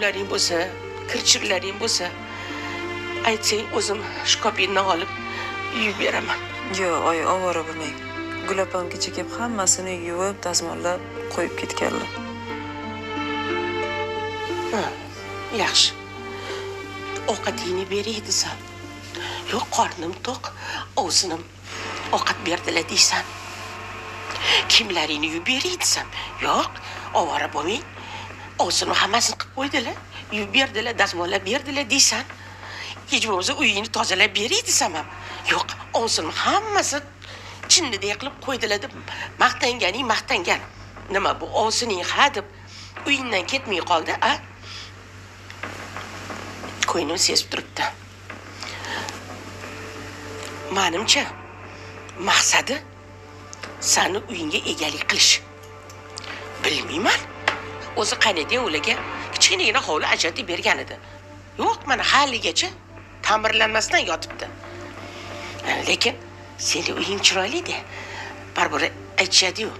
kiyimlaring bo'lsa, kirchirlaring bo'lsa, aytsang o'zim shkopingdan olib yuvib beraman. Yo'q, oy, ovora bo'lmang. Gul opam kecha kelib hammasini yuvib, dazmollab qo'yib ketganlar. Yaxshi. Ovqatingni beray desam, yo'q, qornim to'q, ovsinim ovqat berdilar deysan. Kiyimlaringni yuvib beray desam, yo'q, ovora bo'lmang. Ovsinim hammasini qilib qo'ydilar, yuvib berdilar, dazmollab berdilar deysan. Hech bo'lmasa uyingni tozalab beray desam ham, yo'q, ovsinim hammasi chinnidek qilib qo'ydilar deb maqtangan. Nima bu ovsining ha deb uyingdan ketmay qoldi, a? Ko'nglim sezib turibdi. Menimcha, maqsadi seni uyingga egalik qilish. Bilmayman. O'zi qanday ularga kichkinagina hovli ajratib bergan edi. Yo'q, mana haligacha ta'mirlanmasdan yotibdi. Lekin seni uying chiroyli-da. Baribir aytishadi-yu,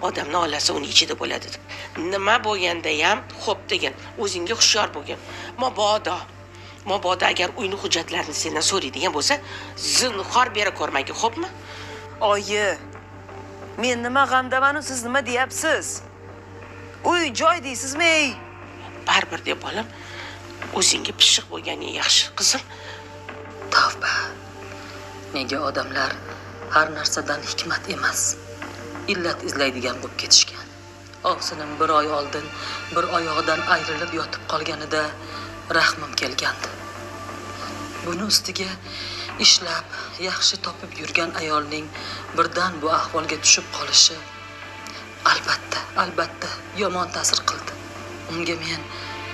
odamning olasi uning ichida bo'ladi deb. Nima bo'lganda ham xo'p degan, o'zingga hushyor bo'lgin. Mabodo agar uyning hujjatlarini sendan so'raydigan bo'lsa, zinhor bera ko'rmagin, xo'pmi? Oyi, men nima g'amdaman, siz nima deyapsiz? Uy joy deysizmi? Baribir deb bolam, o'zingga pishiq bo'lganing yaxshi, qizim. Tavba. Nega odamlar har narsadan hikmat emas, illat izlaydigan bo'lib ketishgan. Ovsinim bir oy oldin bir oyog'idan ayrilib yotib qolganida rahmim kelgandi. Buni ustiga ishlab, yaxshi topib yurgan ayolning birdan bu ahvolga tushib qolishi albatta yomon ta'sir qildi. Unga men